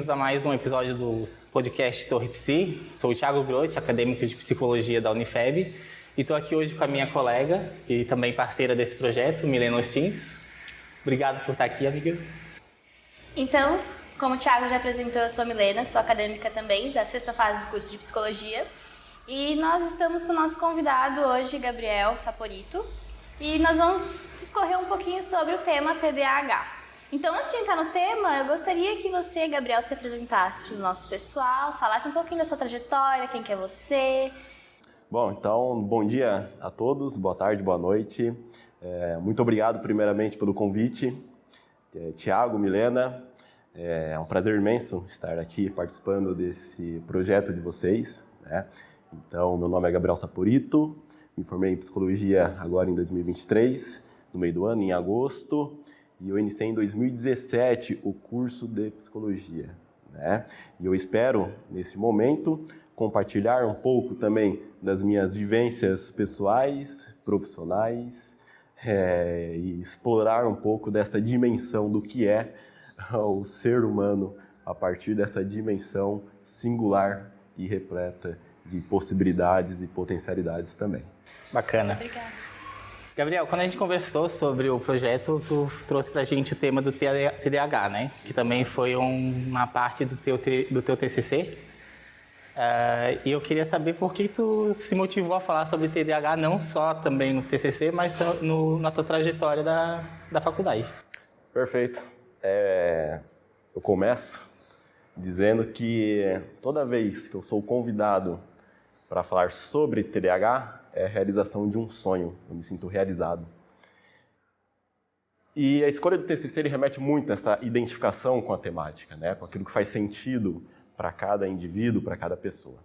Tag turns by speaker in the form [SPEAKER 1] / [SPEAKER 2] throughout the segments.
[SPEAKER 1] bem-vindos a mais um episódio do podcast Torre Psi. Sou o Thiago Grotti, acadêmico de Psicologia da Unifeb, e estou aqui hoje com a minha colega e também parceira desse projeto, Milena Ostins. Obrigado por estar aqui, amiga.
[SPEAKER 2] Então, como o Thiago já apresentou, eu sou a Milena, sou acadêmica também da 6ª fase do curso de Psicologia. E nós estamos com o nosso convidado hoje, Gabriel Saporito, e nós vamos discorrer um pouquinho sobre o tema TDAH. Então, antes de entrar no tema, eu gostaria que você, Gabriel, se apresentasse para o nosso pessoal, falasse um pouquinho da sua trajetória, quem que é você.
[SPEAKER 3] Bom, então, bom dia a todos, boa tarde, boa noite. Muito obrigado, primeiramente, pelo convite. Thiago, Milena, é um prazer imenso estar aqui participando desse projeto de vocês, né? Então, meu nome é Gabriel Saporito, me formei em Psicologia agora em 2023, no meio do ano, em agosto. E eu iniciei em 2017 o curso de Psicologia, né? E eu espero, nesse momento, compartilhar um pouco também das minhas vivências pessoais, profissionais, e explorar um pouco dessa dimensão do que é o ser humano a partir dessa dimensão singular e repleta de possibilidades e potencialidades também.
[SPEAKER 1] Bacana.
[SPEAKER 2] Obrigada.
[SPEAKER 1] Gabriel, quando a gente conversou sobre o projeto, tu trouxe pra gente o tema do TDAH, né? Que também foi uma parte do teu TCC. E eu queria saber por que tu se motivou a falar sobre TDAH, não só também no TCC, mas na tua trajetória da faculdade.
[SPEAKER 3] Perfeito. Eu começo dizendo que toda vez que eu sou convidado para falar sobre TDAH, é a realização de um sonho, eu me sinto realizado. E a escolha do TCC ele remete muito a essa identificação com a temática, né? Com aquilo que faz sentido para cada indivíduo, para cada pessoa.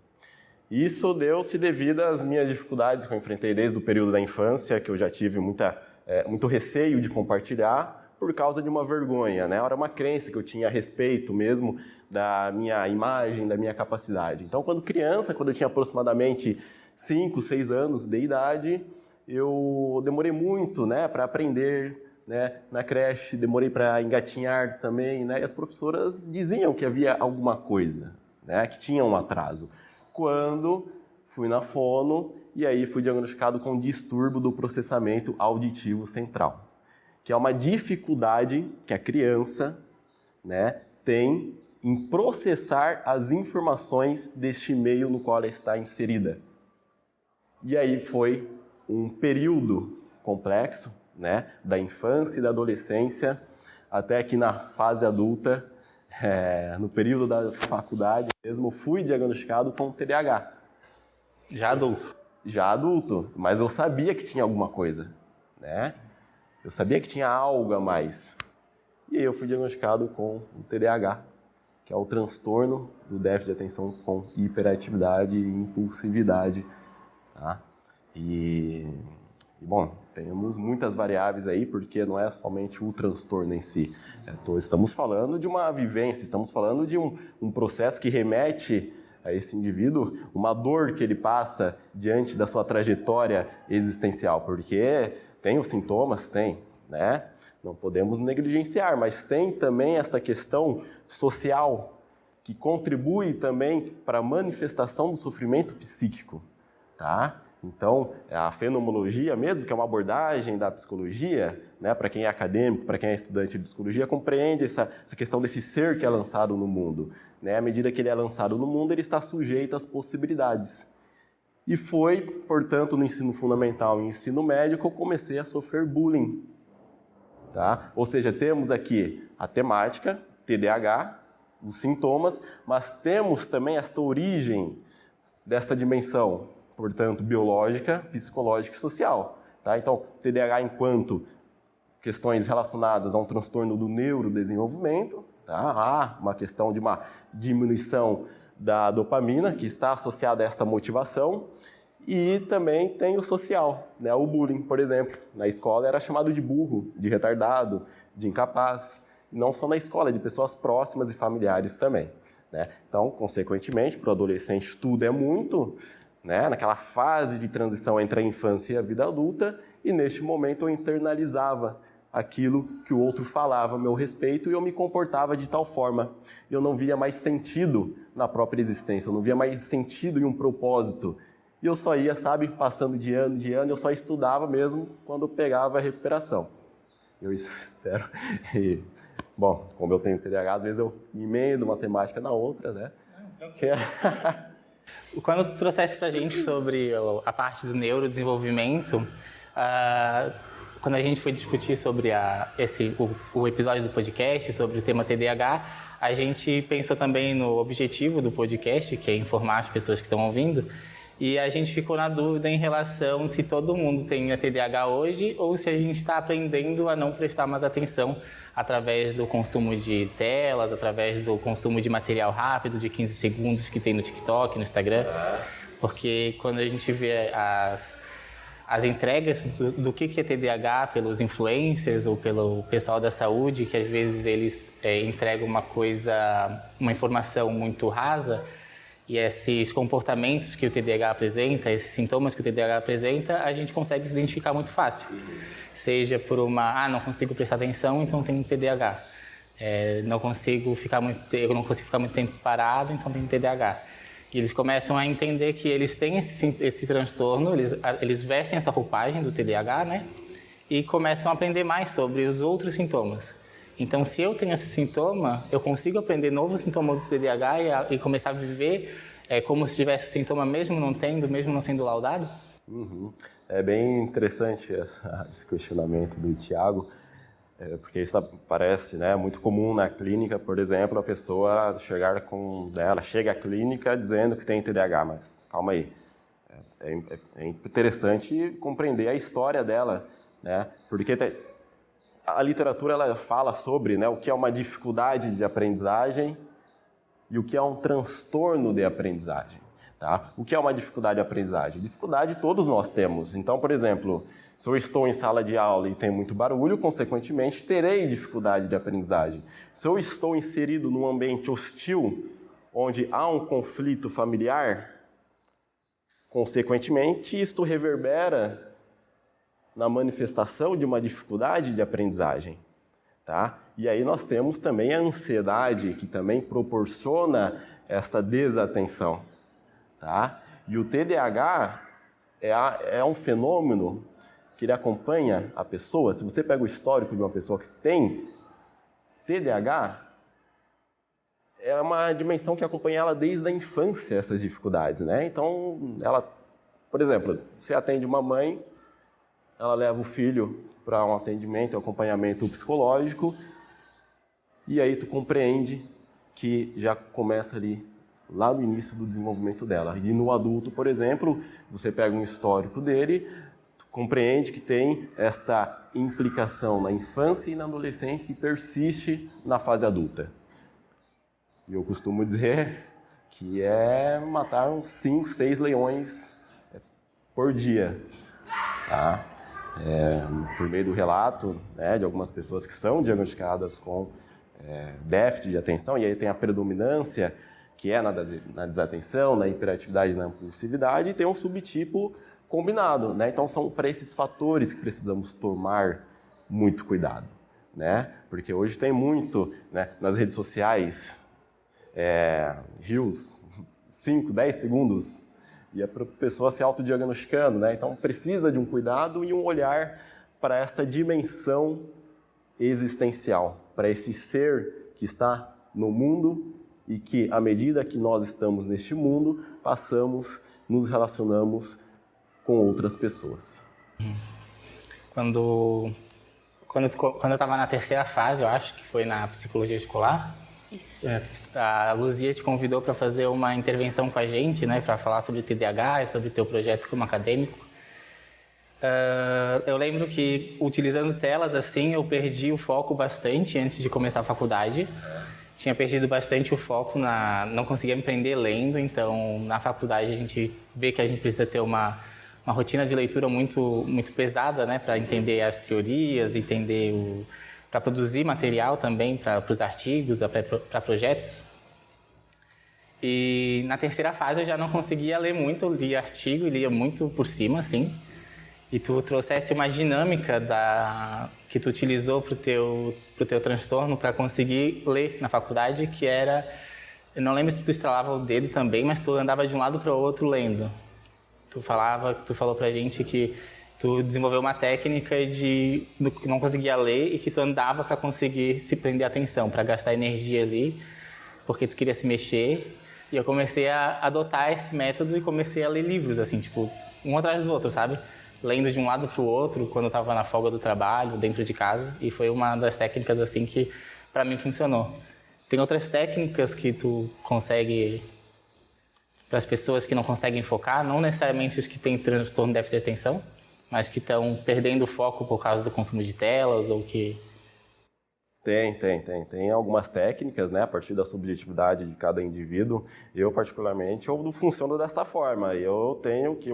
[SPEAKER 3] E isso deu-se devido às minhas dificuldades que eu enfrentei desde o período da infância, que eu já tive muito receio de compartilhar por causa de uma vergonha, né? Era uma crença que eu tinha a respeito mesmo da minha imagem, da minha capacidade. Então, quando eu tinha aproximadamente 5, 6 anos de idade, eu demorei muito, né, para aprender, né, na creche, demorei para engatinhar também, né, e as professoras diziam que havia alguma coisa, né, que tinha um atraso. Quando fui na fono e aí fui diagnosticado com distúrbio do processamento auditivo central, que é uma dificuldade que a criança, né, tem em processar as informações deste meio no qual ela está inserida. E aí foi um período complexo, né, da infância e da adolescência, até que na fase adulta, no período da faculdade mesmo, fui diagnosticado com TDAH.
[SPEAKER 1] Já adulto?
[SPEAKER 3] Já adulto, mas eu sabia que tinha alguma coisa, né? Eu sabia que tinha algo a mais. E aí eu fui diagnosticado com o TDAH, que é o transtorno do déficit de atenção com hiperatividade e impulsividade. Tá? Bom, temos muitas variáveis aí, porque não é somente o transtorno em si. Estamos falando de uma vivência, estamos falando de um processo que remete a esse indivíduo, uma dor que ele passa diante da sua trajetória existencial, porque tem os sintomas, né? Não podemos negligenciar, mas tem também esta questão social que contribui também para a manifestação do sofrimento psíquico. Tá? Então, a fenomenologia mesmo, que é uma abordagem da psicologia, né, para quem é acadêmico, para quem é estudante de psicologia, compreende essa questão desse ser que é lançado no mundo. Né? À medida que ele é lançado no mundo, ele está sujeito às possibilidades. E foi, portanto, no ensino fundamental e ensino médio que eu comecei a sofrer bullying. Tá? Ou seja, temos aqui a temática, TDAH, os sintomas, mas temos também esta origem desta dimensão, portanto, biológica, psicológica e social. Tá? Então, TDAH enquanto questões relacionadas a um transtorno do neurodesenvolvimento, tá? Há uma questão de uma diminuição da dopamina, que está associada a esta motivação, e também tem o social, né? O bullying, por exemplo. Na escola era chamado de burro, de retardado, de incapaz, não só na escola, de pessoas próximas e familiares também. Né? Então, consequentemente, para o adolescente tudo é muito, né? Naquela fase de transição entre a infância e a vida adulta, e neste momento eu internalizava aquilo que o outro falava a meu respeito e eu me comportava de tal forma. Eu não via mais sentido na própria existência, eu não via mais sentido em um propósito. E eu só ia, sabe, passando de ano, eu só estudava mesmo quando eu pegava a recuperação. Eu espero. E, bom, como eu tenho TDAH, às vezes eu emendo uma temática na outra, né?
[SPEAKER 1] Quando tu trouxesse pra gente sobre a parte do neurodesenvolvimento, quando a gente foi discutir sobre o episódio do podcast, sobre o tema TDAH, a gente pensou também no objetivo do podcast, que é informar as pessoas que estão ouvindo, e a gente ficou na dúvida em relação se todo mundo tem TDAH hoje ou se a gente está aprendendo a não prestar mais atenção através do consumo de telas, através do consumo de material rápido de 15 segundos que tem no TikTok, no Instagram. Porque quando a gente vê as entregas do que é TDAH pelos influencers ou pelo pessoal da saúde, que às vezes eles entregam uma informação muito rasa, e esses comportamentos que o TDAH apresenta, esses sintomas que o TDAH apresenta, a gente consegue se identificar muito fácil. Seja por não consigo prestar atenção, então tenho TDAH. Eu não consigo ficar muito tempo parado, então tenho TDAH. E eles começam a entender que eles têm esse transtorno, eles vestem essa roupagem do TDAH, né? E começam a aprender mais sobre os outros sintomas. Então, se eu tenho esse sintoma, eu consigo aprender novo sintoma do TDAH e começar a viver como se tivesse sintoma mesmo não tendo, mesmo não sendo laudado?
[SPEAKER 3] Uhum. É bem interessante esse questionamento do Thiago, porque isso parece, né, muito comum na clínica, por exemplo, a pessoa ela chega à clínica dizendo que tem TDAH, mas calma aí, é interessante compreender a história dela, né, porque a literatura ela fala sobre, né, o que é uma dificuldade de aprendizagem e o que é um transtorno de aprendizagem. Tá? O que é uma dificuldade de aprendizagem? Dificuldade todos nós temos. Então, por exemplo, se eu estou em sala de aula e tem muito barulho, consequentemente terei dificuldade de aprendizagem. Se eu estou inserido num ambiente hostil, onde há um conflito familiar, consequentemente isto reverbera na manifestação de uma dificuldade de aprendizagem, tá? E aí nós temos também a ansiedade, que também proporciona esta desatenção, tá? E o TDAH é um fenômeno que ele acompanha a pessoa. Se você pega o histórico de uma pessoa que tem TDAH, é uma dimensão que acompanha ela desde a infância, essas dificuldades, né? Então, por exemplo, você atende uma mãe, ela leva o filho para um atendimento, um acompanhamento psicológico, e aí tu compreende que já começa ali, lá no início do desenvolvimento dela. E no adulto, por exemplo, você pega um histórico dele, tu compreende que tem esta implicação na infância e na adolescência e persiste na fase adulta. E eu costumo dizer que é matar uns 5, 6 leões por dia, tá? Por meio do relato, né, de algumas pessoas que são diagnosticadas com déficit de atenção, e aí tem a predominância, que é na desatenção, na hiperatividade e na impulsividade, e tem um subtipo combinado, né? Então são para esses fatores que precisamos tomar muito cuidado, né? Porque hoje tem muito, né, nas redes sociais, reels, 5, 10 segundos, e a pessoa se autodiagnosticando, né? Então precisa de um cuidado e um olhar para esta dimensão existencial, para esse ser que está no mundo e que, à medida que nós estamos neste mundo, nos relacionamos com outras pessoas.
[SPEAKER 1] Quando eu estava na terceira fase, eu acho que foi na psicologia escolar,
[SPEAKER 2] isso.
[SPEAKER 1] A Luzia te convidou para fazer uma intervenção com a gente, né, para falar sobre o TDAH e sobre o teu projeto como acadêmico. Eu lembro que, utilizando telas assim, eu perdi o foco bastante antes de começar a faculdade. Tinha perdido bastante o foco, não conseguia me prender lendo, então na faculdade a gente vê que a gente precisa ter uma rotina de leitura muito, muito pesada, né, para entender as teorias, para produzir material também para os artigos, para projetos. E na terceira fase eu já não conseguia ler muito, eu lia artigo e lia muito por cima, assim. e tu trouxesse uma dinâmica que tu utilizou pro teu transtorno para conseguir ler na faculdade, que era, eu não lembro se tu estralava o dedo também, mas tu andava de um lado para o outro lendo. Tu falou pra gente que tu desenvolveu uma técnica do que não conseguia ler e que tu andava para conseguir se prender a atenção, para gastar energia ali, porque tu queria se mexer. E eu comecei a adotar esse método e comecei a ler livros, assim, tipo, um atrás do outro, sabe? Lendo de um lado para o outro, quando eu estava na folga do trabalho, dentro de casa. E foi uma das técnicas, assim, que para mim funcionou. Tem outras técnicas que tu consegue, para as pessoas que não conseguem focar, não necessariamente os que têm transtorno de déficit de atenção, mas que estão perdendo o foco por causa do consumo de telas ou que...
[SPEAKER 3] Tem algumas técnicas, né, a partir da subjetividade de cada indivíduo. Eu, particularmente, eu funciono desta forma. Eu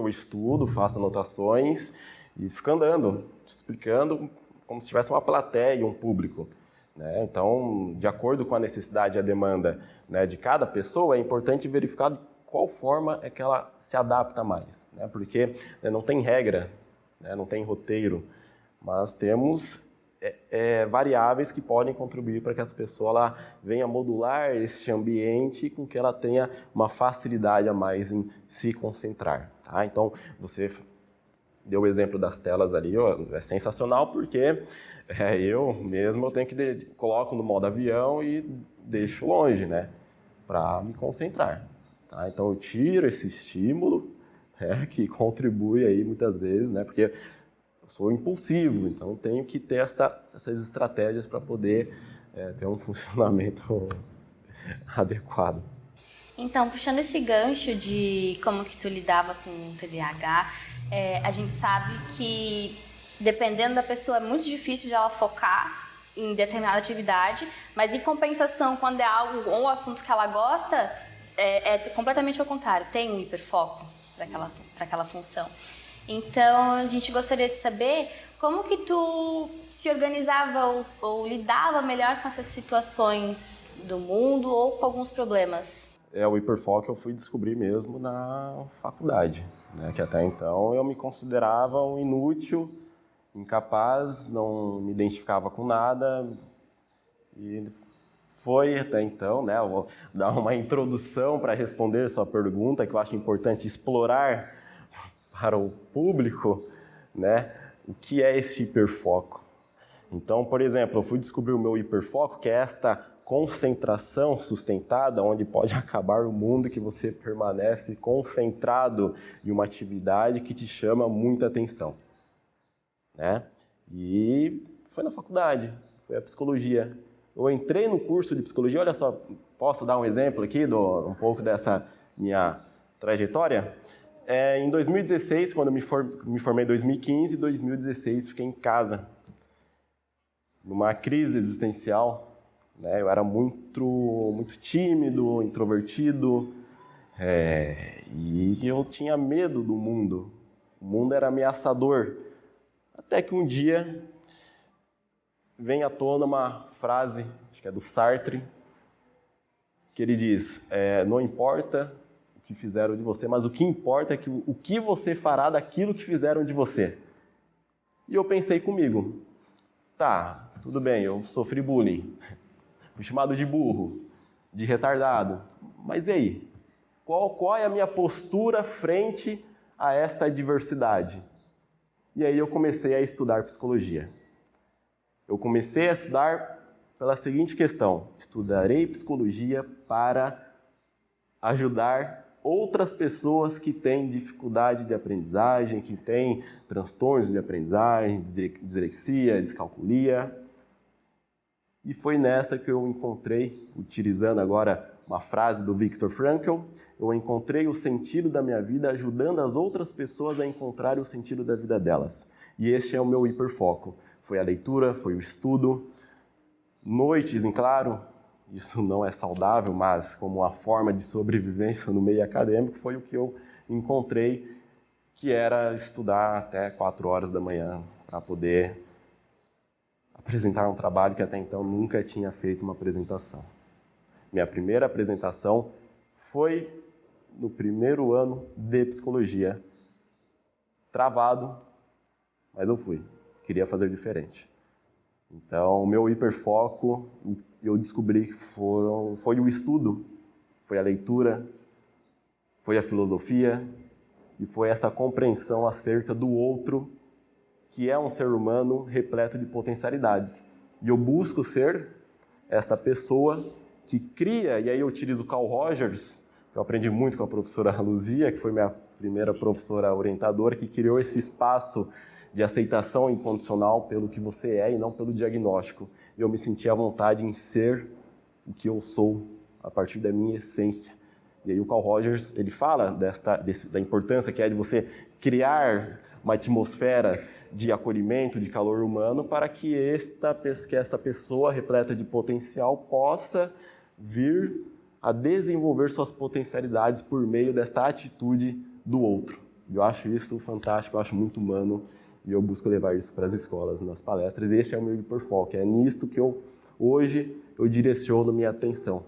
[SPEAKER 3] estudo, faço anotações e fico andando, explicando como se tivesse uma plateia, um público, né? Então, de acordo com a necessidade e a demanda, né, de cada pessoa, é importante verificar qual forma é que ela se adapta mais, né? Porque não tem regra, né, não tem roteiro, mas temos variáveis que podem contribuir para que essa pessoa ela venha modular este ambiente com que ela tenha uma facilidade a mais em se concentrar. Tá? Então, você deu o exemplo das telas ali, ó, é sensacional porque eu mesmo eu tenho que coloco no modo avião e deixo longe, né, para me concentrar. Tá? Então, eu tiro esse estímulo que contribui aí muitas vezes, né, porque sou impulsivo, então tenho que ter essas estratégias para poder ter um funcionamento adequado.
[SPEAKER 2] Então, puxando esse gancho de como que tu lidava com o TDAH, a gente sabe que, dependendo da pessoa, é muito difícil de ela focar em determinada atividade, mas, em compensação, quando é algo ou um assunto que ela gosta, é completamente ao contrário, tem um hiperfoco para aquela função. Então, a gente gostaria de saber como que tu se organizava ou lidava melhor com essas situações do mundo ou com alguns problemas.
[SPEAKER 3] O hiperfoco eu fui descobrir mesmo na faculdade, né? Que até então eu me considerava um inútil, incapaz, não me identificava com nada. E foi até então, né? Eu vou dar uma introdução para responder sua pergunta, que eu acho importante explorar para o público, né, o que é esse hiperfoco. Então, por exemplo, eu fui descobrir o meu hiperfoco, que é esta concentração sustentada, onde pode acabar o mundo, que você permanece concentrado em uma atividade que te chama muita atenção, né? E foi na faculdade, foi a psicologia. Eu entrei no curso de psicologia, olha só, posso dar um exemplo aqui, um pouco dessa minha trajetória? Em 2016, quando eu me formei em 2015, 2016 fiquei em casa, numa crise existencial, né? Eu era muito tímido, introvertido, e eu tinha medo do mundo. O mundo era ameaçador. Até que um dia vem à tona uma frase, acho que é do Sartre, que ele diz, não importa que fizeram de você, mas o que importa é o que você fará daquilo que fizeram de você. E eu pensei comigo, tá, tudo bem, eu sofri bullying, fui chamado de burro, de retardado, mas e aí? Qual é a minha postura frente a esta adversidade? E aí eu comecei a estudar psicologia. Eu comecei a estudar pela seguinte questão, estudarei psicologia para ajudar outras pessoas que têm dificuldade de aprendizagem, que têm transtornos de aprendizagem, dislexia, descalculia. E foi nesta que eu encontrei, utilizando agora uma frase do Viktor Frankl, eu encontrei o sentido da minha vida ajudando as outras pessoas a encontrar o sentido da vida delas. E este é o meu hiperfoco. Foi a leitura, foi o estudo, noites em claro. Isso não é saudável, mas como uma forma de sobrevivência no meio acadêmico, foi o que eu encontrei, que era estudar até 4 horas da manhã para poder apresentar um trabalho que até então nunca tinha feito uma apresentação. Minha primeira apresentação foi no primeiro ano de psicologia, travado, mas eu fui. Queria fazer diferente. Então, o meu hiperfoco, eu descobri que foi o estudo, foi a leitura, foi a filosofia e foi essa compreensão acerca do outro, que é um ser humano repleto de potencialidades. E eu busco ser esta pessoa que cria, e aí eu utilizo Carl Rogers, que eu aprendi muito com a professora Luzia, que foi minha primeira professora orientadora, que criou esse espaço de aceitação incondicional pelo que você é e não pelo diagnóstico. Eu me senti à vontade em ser o que eu sou, a partir da minha essência. E aí o Carl Rogers, ele fala da importância que é de você criar uma atmosfera de acolhimento, de calor humano, para que esta pessoa repleta de potencial possa vir a desenvolver suas potencialidades por meio desta atitude do outro. Eu acho isso fantástico, eu acho muito humano, e eu busco levar isso para as escolas, nas palestras. Este é o meu hiperfoco, é nisto que hoje eu direciono minha atenção.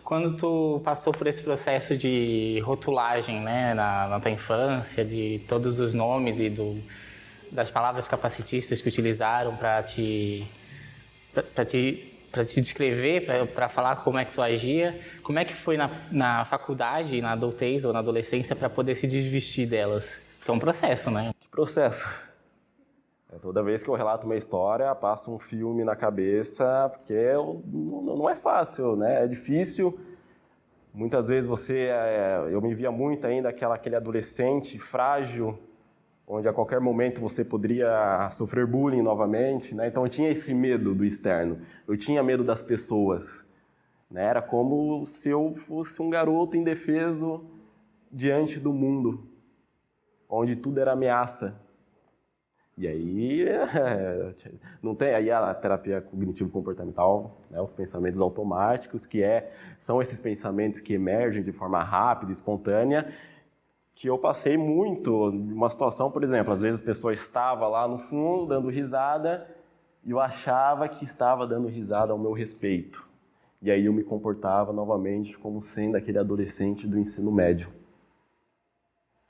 [SPEAKER 1] Quando tu passou por esse processo de rotulagem, né, na tua infância, de todos os nomes e das palavras capacitistas que utilizaram para te descrever, para falar como é que tu agia, como é que foi na faculdade, na adultez ou na adolescência para poder se desvestir delas? Porque é um processo, né?
[SPEAKER 3] Que processo? Toda vez que eu relato uma história, passa um filme na cabeça, porque não é fácil, né? É difícil. Muitas vezes eu me via muito ainda aquele adolescente frágil, onde a qualquer momento você poderia sofrer bullying novamente, né? Então eu tinha esse medo do externo, eu tinha medo das pessoas, né? Era como se eu fosse um garoto indefeso diante do mundo, onde tudo era ameaça. E aí, não tem aí a terapia cognitivo-comportamental, né, os pensamentos automáticos, são esses pensamentos que emergem de forma rápida, espontânea, que eu passei muito, uma situação, por exemplo, às vezes a pessoa estava lá no fundo dando risada e eu achava que estava dando risada ao meu respeito. E aí eu me comportava novamente como sendo aquele adolescente do ensino médio.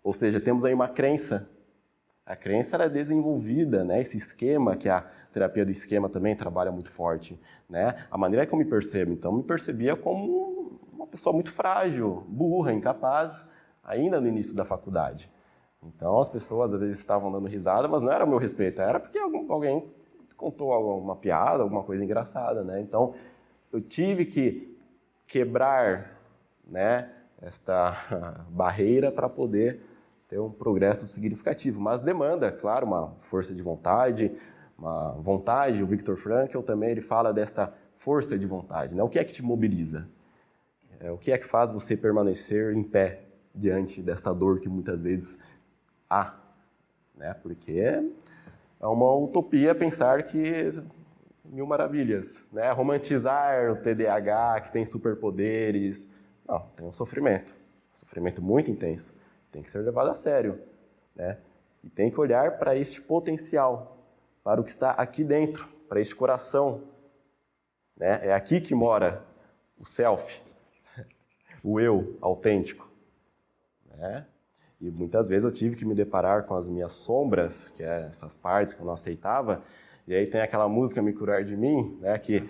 [SPEAKER 3] Ou seja, temos aí uma crença. A crença era desenvolvida, né? Esse esquema, que a terapia do esquema também trabalha muito forte, né? A maneira que eu me percebo, então, eu me percebia como uma pessoa muito frágil, burra, incapaz, ainda no início da faculdade. Então, as pessoas às vezes estavam dando risada, mas não era o meu respeito, era porque alguém contou alguma piada, alguma coisa engraçada, né? Então, eu tive que quebrar, né, esta barreira para poder ter um progresso significativo, mas demanda, claro, uma força de vontade, uma vontade. O Viktor Frankl também ele fala desta força de vontade, né? O que é que te mobiliza? O que é que faz você permanecer em pé diante desta dor que muitas vezes há, né? Porque é uma utopia pensar que mil maravilhas, né? Romantizar o TDAH, que tem superpoderes. Não, tem um sofrimento muito intenso. Tem que ser levado a sério, né? E tem que olhar para este potencial, para o que está aqui dentro, para este coração, né? É aqui que mora o self, o eu autêntico, né? E muitas vezes eu tive que me deparar com as minhas sombras, que é essas partes que eu não aceitava, e aí tem aquela música Me Curar de Mim, né? Que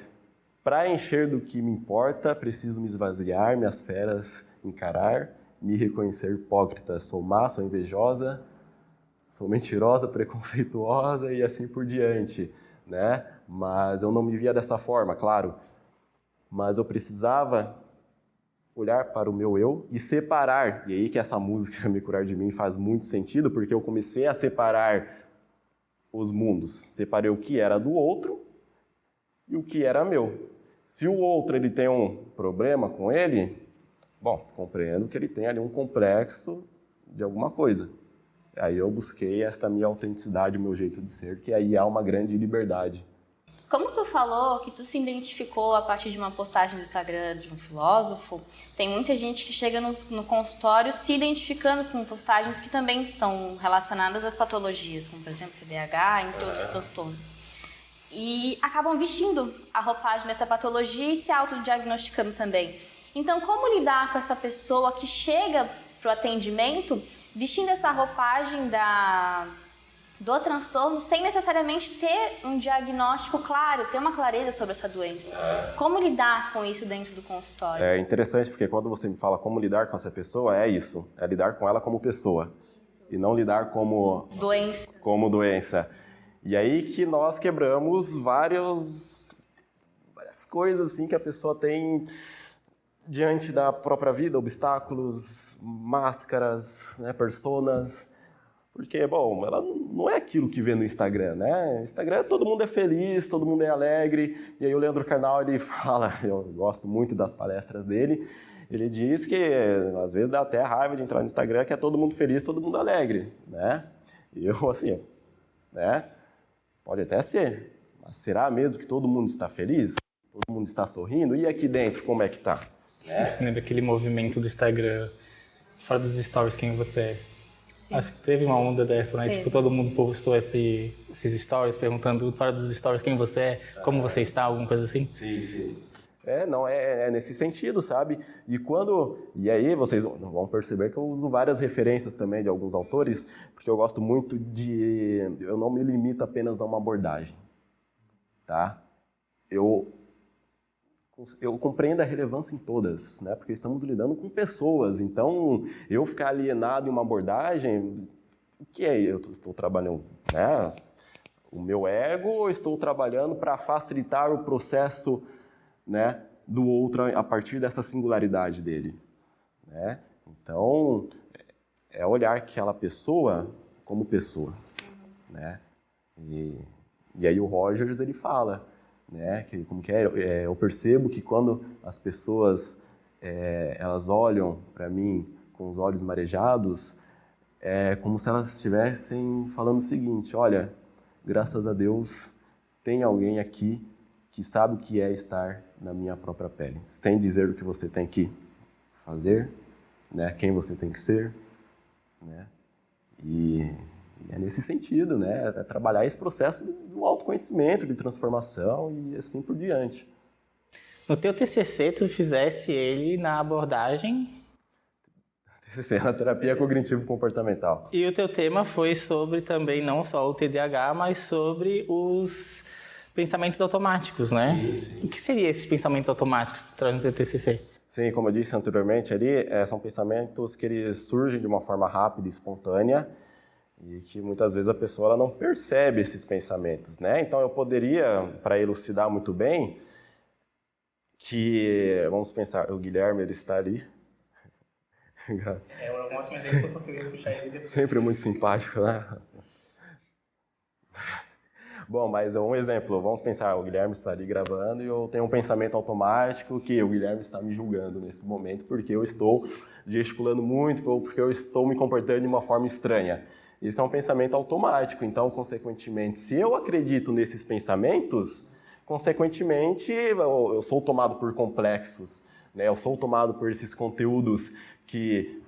[SPEAKER 3] para encher do que me importa, preciso me esvaziar, minhas feras encarar, me reconhecer hipócrita, sou má, sou invejosa, sou mentirosa, preconceituosa e assim por diante, né? Mas eu não me via dessa forma, claro. Mas eu precisava olhar para o meu eu e separar. E aí que essa música Me Curar de Mim faz muito sentido, porque eu comecei a separar os mundos. Separei o que era do outro e o que era meu. Se o outro ele tem um problema com ele, bom, compreendo que ele tem ali um complexo de alguma coisa. Aí eu busquei esta minha autenticidade, o meu jeito de ser, que aí há uma grande liberdade.
[SPEAKER 2] Como tu falou que tu se identificou a partir de uma postagem no Instagram de um filósofo, tem muita gente que chega no consultório se identificando com postagens que também são relacionadas às patologias, como por exemplo TDAH, entre outros transtornos. E acabam vestindo a roupagem dessa patologia e se autodiagnosticando também. Então, como lidar com essa pessoa que chega para o atendimento vestindo essa roupagem do transtorno sem necessariamente ter um diagnóstico claro, ter uma clareza sobre essa doença. Como lidar com isso dentro do consultório?
[SPEAKER 3] É interessante porque quando você me fala como lidar com essa pessoa, é isso. É lidar com ela como pessoa. E não lidar como doença. E aí que nós quebramos várias coisas assim que a pessoa tem diante da própria vida, obstáculos, máscaras, né, personas. Porque, bom, ela não é aquilo que vê no Instagram, né? No Instagram todo mundo é feliz, todo mundo é alegre. E aí o Leandro Carnal, ele fala, eu gosto muito das palestras dele, ele diz que às vezes dá até raiva de entrar no Instagram, que é todo mundo feliz, todo mundo alegre, né? E eu, assim, né? Pode até ser, mas será mesmo que todo mundo está feliz? Todo mundo está sorrindo? E aqui dentro, como é que tá?
[SPEAKER 1] Isso me lembra aquele movimento do Instagram, fora dos stories, quem você é. Sim. Acho que teve uma onda dessa, né? Tipo, todo mundo postou esses stories, perguntando fora dos stories quem você é, como você está, alguma coisa assim.
[SPEAKER 3] Sim, sim. É nesse sentido, sabe? E aí vocês vão perceber que eu uso várias referências também de alguns autores, porque eu gosto muito eu não me limito apenas a uma abordagem, tá? Eu compreendo a relevância em todas, né? Porque estamos lidando com pessoas, então eu ficar alienado em uma abordagem, o que é? Eu estou trabalhando, né? O meu ego, ou estou trabalhando para facilitar o processo, né, do outro a partir dessa singularidade dele, né? Então, é olhar aquela pessoa como pessoa, né? E aí o Rogers, ele fala, né, que como que é, eu percebo que quando as pessoas elas olham para mim com os olhos marejados, é como se elas estivessem falando o seguinte: olha, graças a Deus tem alguém aqui que sabe o que é estar na minha própria pele, sem dizer o que você tem que fazer, né, quem você tem que ser, né? E é nesse sentido, né, é trabalhar esse processo do autoconhecimento, de transformação e assim por diante.
[SPEAKER 1] No teu TCC, tu fizesse ele na abordagem...
[SPEAKER 3] TCC, na terapia cognitivo-comportamental.
[SPEAKER 1] E o teu tema foi sobre também não só o TDAH, mas sobre os pensamentos automáticos, né?
[SPEAKER 3] Sim, sim.
[SPEAKER 1] O que seriam esses pensamentos automáticos que tu traz no teu TCC?
[SPEAKER 3] Sim, como eu disse anteriormente ali, são pensamentos que eles surgem de uma forma rápida e espontânea, e que muitas vezes a pessoa ela não percebe esses pensamentos, né? Então eu poderia, para elucidar muito bem, que, vamos pensar, o Guilherme, ele está ali.
[SPEAKER 1] É um ótimo exemplo que eu queria puxar ele depois.
[SPEAKER 3] Sempre muito simpático, né? Bom, mas um exemplo, vamos pensar, o Guilherme está ali gravando e eu tenho um pensamento automático que o Guilherme está me julgando nesse momento porque eu estou gesticulando muito ou porque eu estou me comportando de uma forma estranha. Isso é um pensamento automático, então, consequentemente, se eu acredito nesses pensamentos, consequentemente, eu sou tomado por complexos, né? Eu sou tomado por esses conteúdos que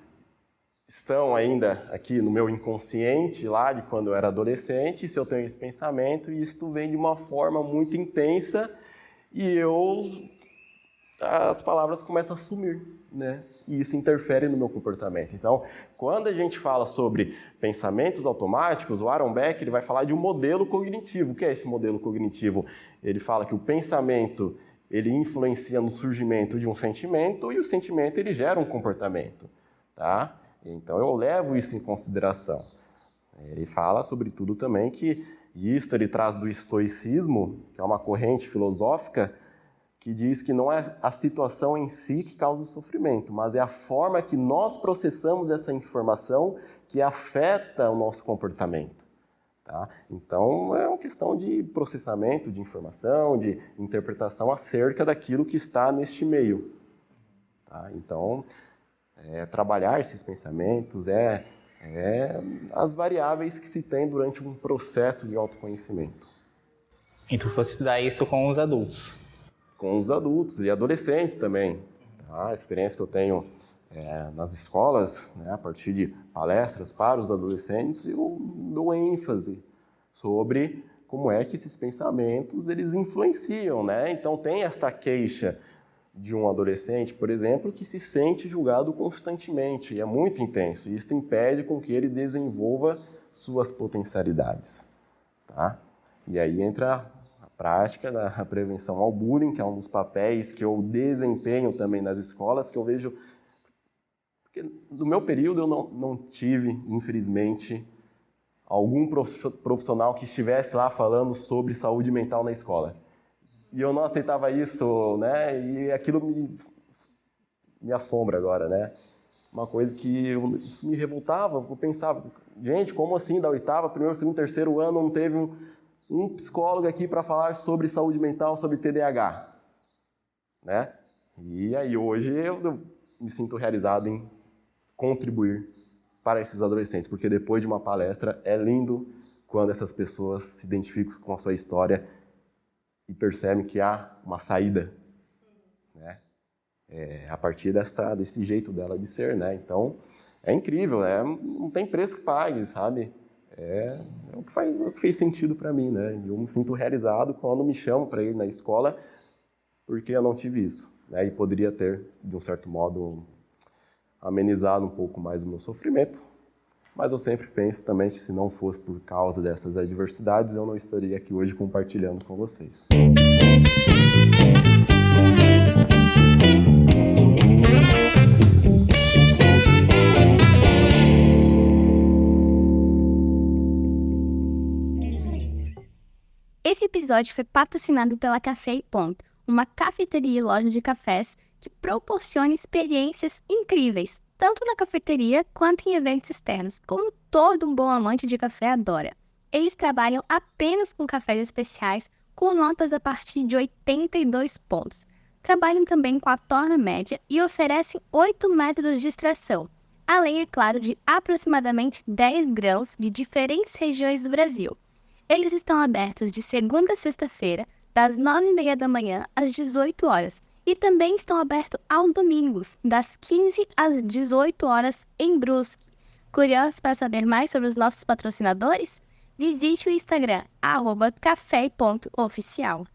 [SPEAKER 3] estão ainda aqui no meu inconsciente, lá de quando eu era adolescente. Se eu tenho esse pensamento, e isto vem de uma forma muito intensa e as palavras começam a sumir, né? E isso interfere no meu comportamento. Então, quando a gente fala sobre pensamentos automáticos, o Aaron Beck ele vai falar de um modelo cognitivo. O que é esse modelo cognitivo? Ele fala que o pensamento ele influencia no surgimento de um sentimento e o sentimento ele gera um comportamento, tá? Então eu levo isso em consideração. Ele fala sobretudo também que isso ele traz do estoicismo, que é uma corrente filosófica que diz que não é a situação em si que causa o sofrimento, mas é a forma que nós processamos essa informação que afeta o nosso comportamento. Tá? Então, é uma questão de processamento de informação, de interpretação acerca daquilo que está neste meio. Tá? Então, trabalhar esses pensamentos as variáveis que se tem durante um processo de autoconhecimento.
[SPEAKER 1] E tu fosse estudar isso com os adultos?
[SPEAKER 3] Com os adultos e adolescentes também. Tá? A experiência que eu tenho nas escolas, né, a partir de palestras para os adolescentes, eu dou ênfase sobre como é que esses pensamentos eles influenciam, né? Então tem esta queixa de um adolescente, por exemplo, que se sente julgado constantemente, e é muito intenso, e isso impede com que ele desenvolva suas potencialidades, tá? E aí entra a prática da prevenção ao bullying, que é um dos papéis que eu desempenho também nas escolas, que eu vejo... Porque no meu período eu não tive, infelizmente, algum profissional que estivesse lá falando sobre saúde mental na escola. E eu não aceitava isso, né? E aquilo me assombra agora, né? Uma coisa que isso me revoltava, eu pensava, gente, como assim da oitava, primeiro, segundo, terceiro ano não teve um psicólogo aqui para falar sobre saúde mental, sobre TDAH, né? E aí hoje eu me sinto realizado em contribuir para esses adolescentes, porque depois de uma palestra é lindo quando essas pessoas se identificam com a sua história e percebem que há uma saída, né? A partir desse jeito dela de ser, né? Então, é incrível, não tem preço que pague, sabe? É o que fez sentido para mim, né? Eu me sinto realizado quando me chamam para ir na escola, porque eu não tive isso, né? E poderia ter, de um certo modo, amenizado um pouco mais o meu sofrimento, mas eu sempre penso também que se não fosse por causa dessas adversidades, eu não estaria aqui hoje compartilhando com vocês.
[SPEAKER 2] Esse episódio foi patrocinado pela Café e Ponto, uma cafeteria e loja de cafés que proporciona experiências incríveis, tanto na cafeteria quanto em eventos externos, como todo um bom amante de café adora. Eles trabalham apenas com cafés especiais, com notas a partir de 82 pontos. Trabalham também com a torra média e oferecem 8 métodos de extração, além, é claro, de aproximadamente 10 grãos de diferentes regiões do Brasil. Eles estão abertos de segunda a sexta-feira, das 9h30 da manhã às 18 horas, e também estão abertos aos domingos, das 15 às 18 horas em Brusque. Curiosos para saber mais sobre os nossos patrocinadores? Visite o Instagram, @café.oficial.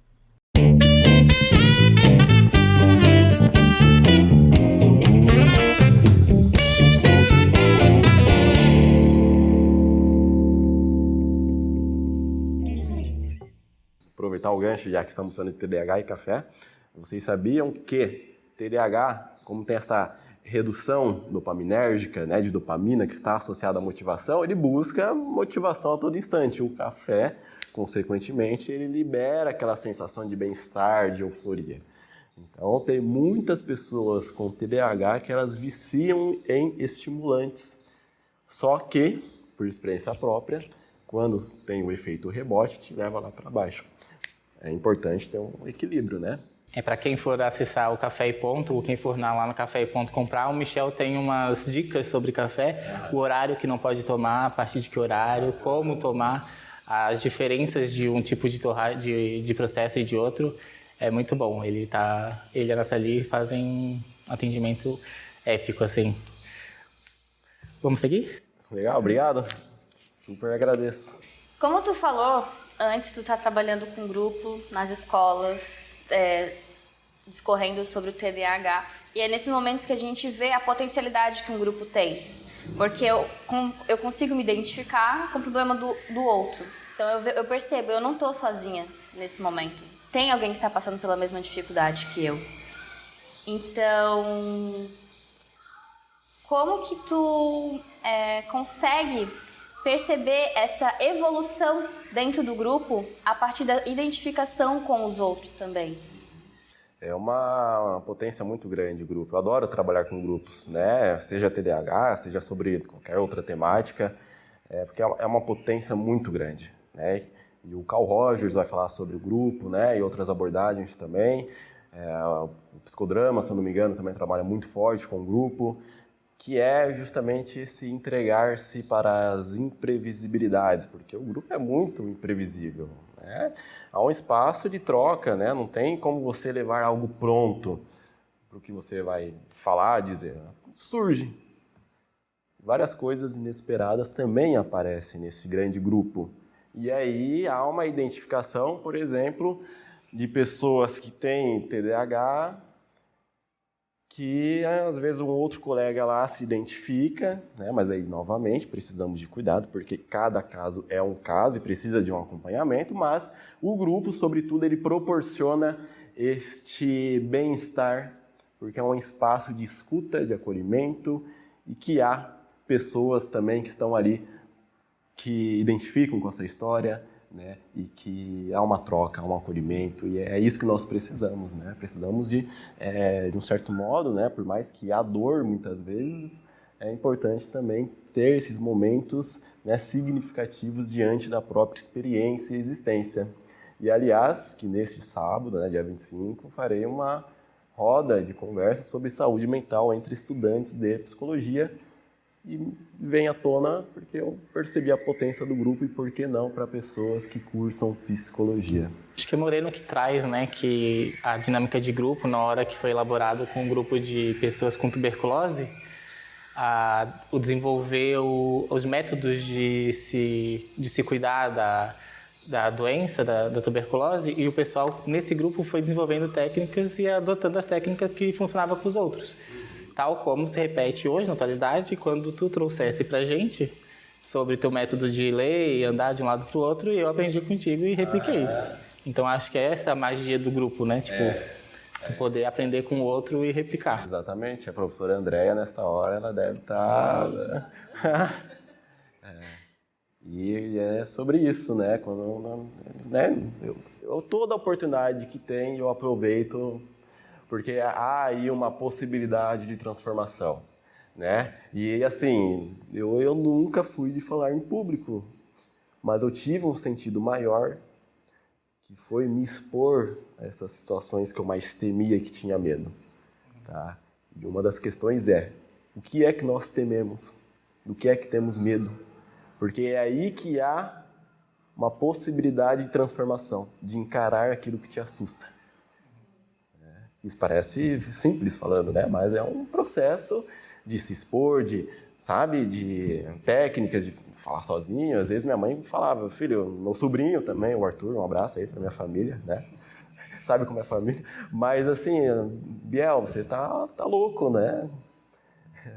[SPEAKER 3] Aproveitar o gancho, já que estamos falando de TDAH e café, vocês sabiam que TDAH, como tem essa redução dopaminérgica, né, de dopamina que está associada à motivação, ele busca motivação a todo instante. O café, consequentemente, ele libera aquela sensação de bem-estar, de euforia. Então, tem muitas pessoas com TDAH que elas viciam em estimulantes. Só que, por experiência própria, quando tem o efeito rebote, te leva lá para baixo. É importante ter um equilíbrio, né?
[SPEAKER 1] Para quem for acessar o Café e Ponto, ou quem for lá no Café e Ponto comprar, o Michel tem umas dicas sobre café, o horário que não pode tomar, a partir de que horário, como tomar, as diferenças de um tipo de processo e de outro. É muito bom. Ele e a Nathalie fazem um atendimento épico, assim. Vamos seguir?
[SPEAKER 3] Legal, obrigado. Super agradeço.
[SPEAKER 2] Como tu falou, antes tu tá trabalhando com grupo nas escolas, discorrendo sobre o TDAH, e é nesses momentos que a gente vê a potencialidade que um grupo tem, porque eu consigo me identificar com o problema do outro. Então eu percebo, eu não estou sozinha nesse momento. Tem alguém que está passando pela mesma dificuldade que eu. Então, como que tu consegue perceber essa evolução dentro do grupo a partir da identificação com os outros também?
[SPEAKER 3] É uma potência muito grande o grupo. Eu adoro trabalhar com grupos, né? Seja TDAH, seja sobre qualquer outra temática, porque é uma potência muito grande, né? E o Carl Rogers vai falar sobre o grupo, né? E outras abordagens também. O psicodrama, se eu não me engano, também trabalha muito forte com o grupo, que é justamente se entregar-se para as imprevisibilidades, porque o grupo é muito imprevisível, né? Há um espaço de troca, né? Não tem como você levar algo pronto para o que você vai falar, dizer. Surge. Várias coisas inesperadas também aparecem nesse grande grupo. E aí há uma identificação, por exemplo, de pessoas que têm TDAH, que às vezes um outro colega lá se identifica, né? Mas aí, novamente, precisamos de cuidado, porque cada caso é um caso e precisa de um acompanhamento, mas o grupo, sobretudo, ele proporciona este bem-estar, porque é um espaço de escuta, de acolhimento, e que há pessoas também que estão ali, que identificam com essa história, né? E que há uma troca, há um acolhimento, e é isso que nós precisamos, né? Precisamos de um certo modo, né? Por mais que há dor muitas vezes, é importante também ter esses momentos, né, significativos diante da própria experiência e existência. E aliás, que neste sábado, né, dia 25, farei uma roda de conversa sobre saúde mental entre estudantes de psicologia, e vem à tona porque eu percebi a potência do grupo e por que não para pessoas que cursam psicologia.
[SPEAKER 1] Acho que é Moreno que traz, né, que a dinâmica de grupo, na hora que foi elaborado com um grupo de pessoas com tuberculose, o desenvolver os métodos de se cuidar da doença, da tuberculose, e o pessoal nesse grupo foi desenvolvendo técnicas e adotando as técnicas que funcionavam com os outros. Tal como se repete hoje, na atualidade, quando tu trouxesse pra gente sobre teu método de ler e andar de um lado pro outro, e eu aprendi contigo e repliquei. Então, acho que é essa a magia do grupo, né? Tipo, tu poder aprender com o outro e replicar.
[SPEAKER 3] Exatamente. A professora Andréia, nessa hora, ela deve estar... E é sobre isso, né? Quando, né? Toda oportunidade que tem, eu aproveito, porque há aí uma possibilidade de transformação, né? E assim, eu nunca fui de falar em público, mas eu tive um sentido maior, que foi me expor a essas situações que eu mais temia e que tinha medo, tá? E uma das questões é, o que é que nós tememos? Do que é que temos medo? Porque é aí que há uma possibilidade de transformação, de encarar aquilo que te assusta. Isso parece simples falando, né? Mas é um processo de se expor, de técnicas de falar sozinho. Às vezes minha mãe falava, filho, meu sobrinho também, o Arthur, um abraço aí para minha família, né? Sabe como é a família? Mas assim, Biel, você tá louco, né?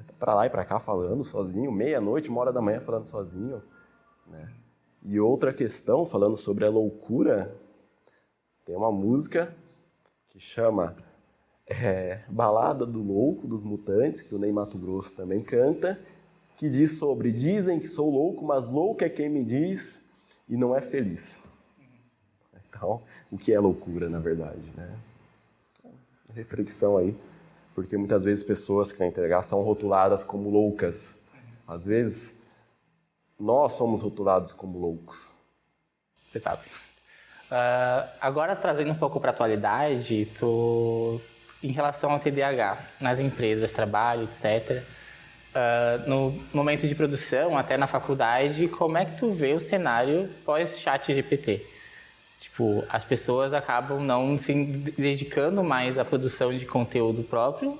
[SPEAKER 3] Tá pra lá e pra cá falando sozinho, meia-noite, 1h da manhã falando sozinho, né? E outra questão, falando sobre a loucura, tem uma música que chama Balada do Louco, dos Mutantes, que o Ney Matogrosso também canta, que diz sobre: dizem que sou louco, mas louco é quem me diz e não é feliz. Então, o que é loucura, na verdade, né? Reflexão aí, porque muitas vezes pessoas que na entregar são rotuladas como loucas. Às vezes, nós somos rotulados como loucos.
[SPEAKER 1] Você sabe. Agora, trazendo um pouco para a atualidade, em relação ao TDAH, nas empresas, trabalho, etc., no momento de produção, até na faculdade, como é que tu vê o cenário pós-chat GPT? Tipo, as pessoas acabam não se dedicando mais à produção de conteúdo próprio,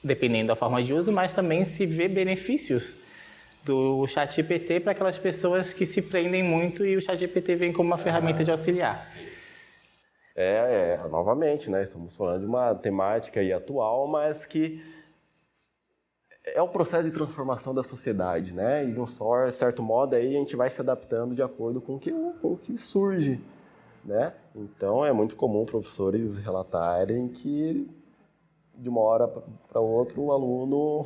[SPEAKER 1] dependendo da forma de uso, mas também se vê benefícios do chat GPT para aquelas pessoas que se prendem muito e o chat GPT vem como uma ferramenta de auxiliar.
[SPEAKER 3] Novamente, né? Estamos falando de uma temática aí atual, mas que é o processo de transformação da sociedade, né? E de um certo modo aí a gente vai se adaptando de acordo com o que surge, né? Então é muito comum professores relatarem que de uma hora para outra o aluno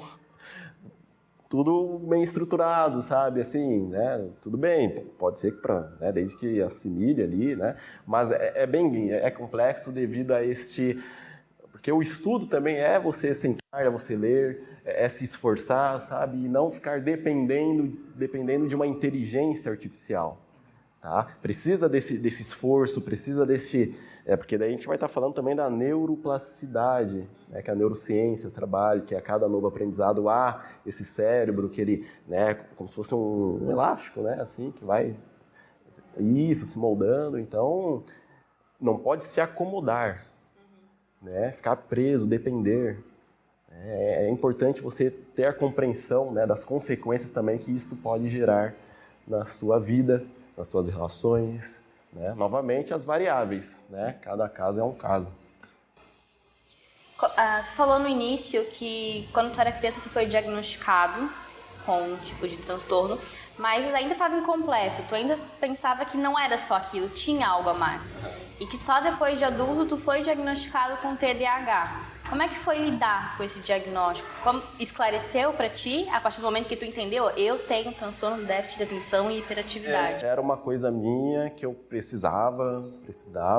[SPEAKER 3] tudo bem estruturado, sabe? Assim, né? Tudo bem, pode ser que desde que assimile ali, né? Mas é complexo devido a porque o estudo também é você sentar, é você ler, é se esforçar, sabe? E não ficar dependendo de uma inteligência artificial. Tá? Precisa desse esforço, precisa porque daí a gente vai estar falando também da neuroplasticidade, né, que a neurociência trabalha, que a cada novo aprendizado há esse cérebro que ele, né, como se fosse um elástico, né, assim, que vai se moldando. Então, não pode se acomodar, né, ficar preso, depender. É importante você ter a compreensão, né, das consequências também que isso pode gerar na sua vida, nas suas relações, né? Novamente as variáveis, né? Cada caso é um caso.
[SPEAKER 2] Você falou no início que quando tu era criança tu foi diagnosticado com um tipo de transtorno, mas ainda estava incompleto, tu ainda pensava que não era só aquilo, tinha algo a mais. E que só depois de adulto tu foi diagnosticado com TDAH. Como é que foi lidar com esse diagnóstico? Como esclareceu para ti, a partir do momento que tu entendeu, eu tenho transtorno de déficit de atenção e hiperatividade?
[SPEAKER 3] Era uma coisa minha que eu precisava,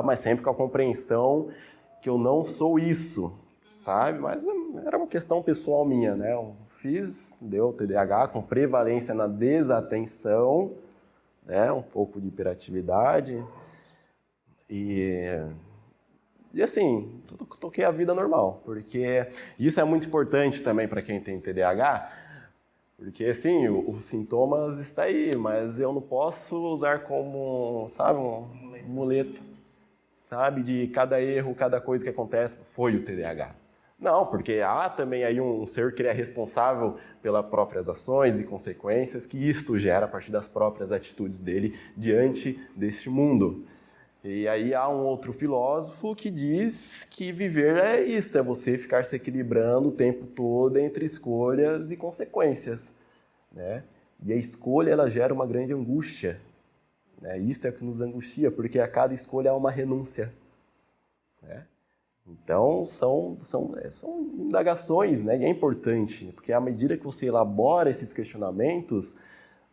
[SPEAKER 3] mas sempre com a compreensão que eu não sou isso, sabe? Mas era uma questão pessoal minha, né? Eu deu TDAH com prevalência na desatenção, né? Um pouco de hiperatividade e assim, toquei a vida normal, porque isso é muito importante também para quem tem TDAH, porque assim, os sintomas estão aí, mas eu não posso usar como, sabe, um muleta, sabe, de cada erro, cada coisa que acontece, foi o TDAH. Não, porque há também aí um ser que é responsável pelas próprias ações e consequências que isto gera a partir das próprias atitudes dele diante deste mundo. E aí há um outro filósofo que diz que viver é isto, é você ficar se equilibrando o tempo todo entre escolhas e consequências, né? E a escolha, ela gera uma grande angústia, né? Isto é o que nos angustia, porque a cada escolha há uma renúncia, né? Então, são indagações, né? E é importante, porque à medida que você elabora esses questionamentos,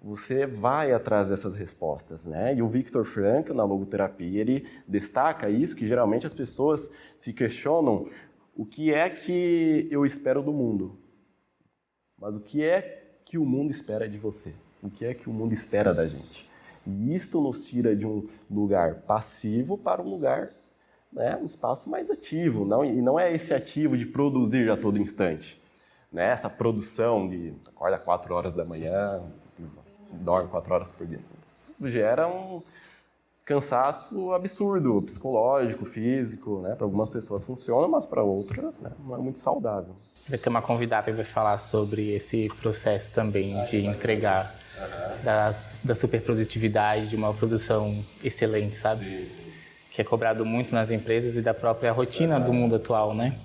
[SPEAKER 3] você vai atrás dessas respostas, né? E o Viktor Frankl, na logoterapia, ele destaca isso, que geralmente as pessoas se questionam o que é que eu espero do mundo, mas o que é que o mundo espera de você? O que é que o mundo espera da gente? E isto nos tira de um lugar passivo para um lugar, né, um espaço mais ativo, e não é esse ativo de produzir a todo instante, né? Essa produção de acorda 4 horas da manhã, dorme 4 horas por dia. Isso gera um cansaço absurdo, psicológico, físico, né? Para algumas pessoas funciona, mas para outras, né, não é muito saudável.
[SPEAKER 1] Vai ter uma convidada que vai falar sobre esse processo também de entregar da superprodutividade, de uma produção excelente, sabe?
[SPEAKER 3] Sim, sim.
[SPEAKER 1] Que é cobrado muito nas empresas e da própria rotina do mundo atual, né?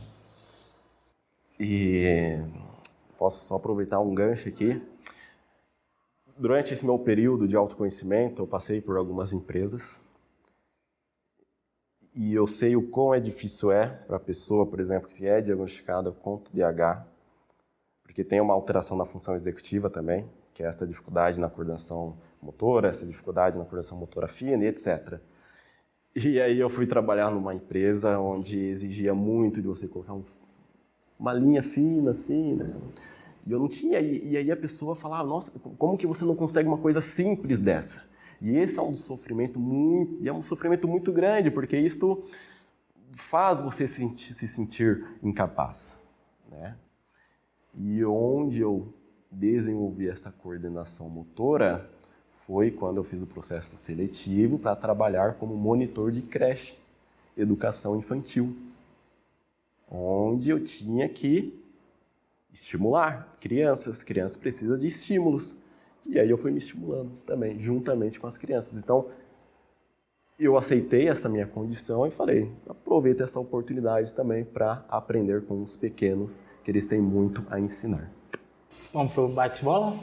[SPEAKER 3] E posso só aproveitar um gancho aqui. Durante esse meu período de autoconhecimento, eu passei por algumas empresas e eu sei o quão difícil para a pessoa, por exemplo, que é diagnosticada com TDAH, porque tem uma alteração na função executiva também, que é essa dificuldade na coordenação motora, essa dificuldade na coordenação motora fina e etc. E aí eu fui trabalhar numa empresa onde exigia muito de você colocar uma linha fina assim, né? E eu não tinha, e aí a pessoa falava, nossa, como que você não consegue uma coisa simples dessa? E esse é um sofrimento muito grande, porque isto faz você se sentir incapaz, né? E onde eu desenvolvi essa coordenação motora foi quando eu fiz o processo seletivo para trabalhar como monitor de creche, educação infantil, onde eu tinha que estimular crianças precisam de estímulos. E aí eu fui me estimulando também, juntamente com as crianças. Então, eu aceitei essa minha condição e falei, aproveita essa oportunidade também para aprender com os pequenos, que eles têm muito a ensinar.
[SPEAKER 1] Vamos pro bate-bola?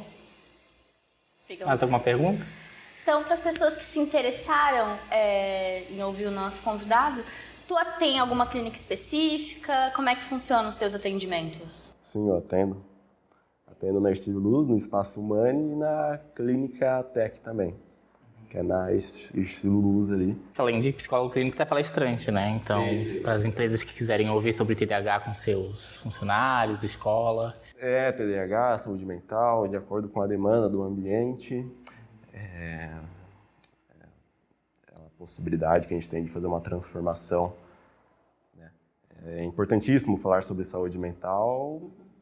[SPEAKER 1] Mais alguma pergunta?
[SPEAKER 2] Então, para as pessoas que se interessaram em ouvir o nosso convidado, tu tem alguma clínica específica? Como é que funcionam os teus atendimentos?
[SPEAKER 3] Sim, eu atendo. Atendo na Ercílio Luz, no Espaço Humane e na Clínica Tec também, que é na Ercílio Luz ali.
[SPEAKER 1] Além de psicólogo clínico, tá palestrante, né? Então, para as empresas que quiserem ouvir sobre TDAH com seus funcionários, escola.
[SPEAKER 3] TDAH, saúde mental, de acordo com a demanda do ambiente. É uma possibilidade que a gente tem de fazer uma transformação, né? É importantíssimo falar sobre saúde mental,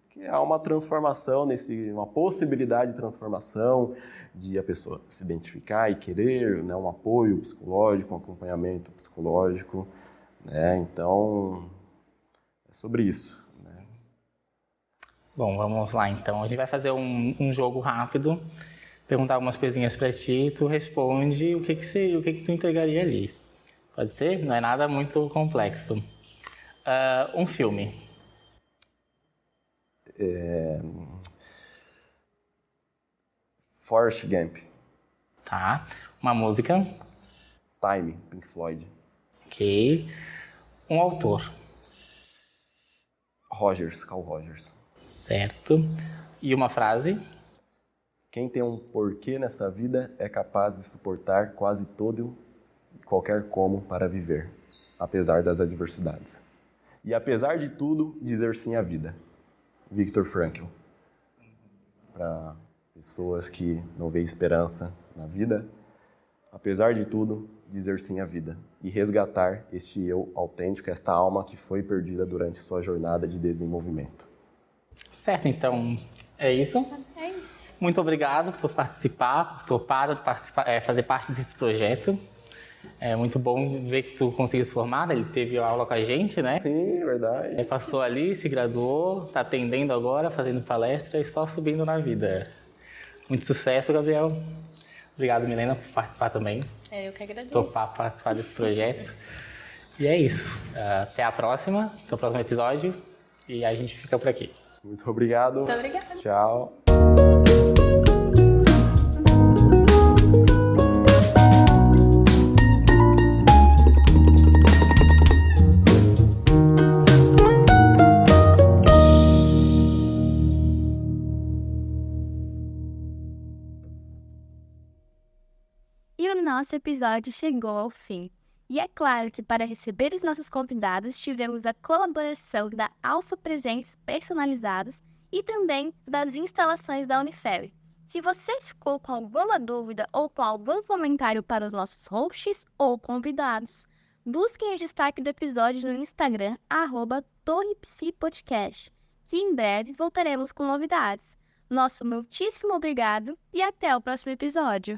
[SPEAKER 3] que há uma transformação, uma possibilidade de transformação, de a pessoa se identificar e querer, né, um apoio psicológico, um acompanhamento psicológico, né? Então, é sobre isso, né?
[SPEAKER 1] Bom, vamos lá então. A gente vai fazer um jogo rápido, perguntar algumas coisinhas para ti, e tu responde o que tu entregaria ali. Pode ser? Não é nada muito complexo. Um filme.
[SPEAKER 3] Forrest Gump.
[SPEAKER 1] Tá. Uma música.
[SPEAKER 3] Time, Pink Floyd.
[SPEAKER 1] Ok. Um autor.
[SPEAKER 3] Carl Rogers.
[SPEAKER 1] Certo. E uma frase.
[SPEAKER 3] Quem tem um porquê nessa vida é capaz de suportar quase todo e qualquer como para viver, apesar das adversidades. E apesar de tudo, dizer sim à vida. Viktor Frankl. Para pessoas que não veem esperança na vida, apesar de tudo, dizer sim à vida e resgatar este eu autêntico, esta alma que foi perdida durante sua jornada de desenvolvimento.
[SPEAKER 1] Certo, então é isso.
[SPEAKER 2] É isso.
[SPEAKER 1] Muito obrigado por participar, por topar, fazer parte desse projeto. É muito bom ver que tu conseguiu se formar, né? Ele teve aula com a gente, né?
[SPEAKER 3] Sim, verdade.
[SPEAKER 1] Passou ali, se graduou, está atendendo agora, fazendo palestra e só subindo na vida. Muito sucesso, Gabriel. Obrigado, Milena, por participar também.
[SPEAKER 2] Eu que agradeço.
[SPEAKER 1] Topar participar desse projeto. E é isso. Até a próxima, até o próximo episódio. E a gente fica por aqui.
[SPEAKER 3] Muito obrigado.
[SPEAKER 2] Muito obrigada.
[SPEAKER 3] Tchau.
[SPEAKER 2] E o nosso episódio chegou ao fim. E é claro que para receber os nossos convidados tivemos a colaboração da Alfa Presentes Personalizados e também das instalações da Unifel. Se você ficou com alguma dúvida ou com algum comentário para os nossos hosts ou convidados, busquem o destaque do episódio no Instagram, @torrepsipodcast, que em breve voltaremos com novidades. Nosso muitíssimo obrigado e até o próximo episódio!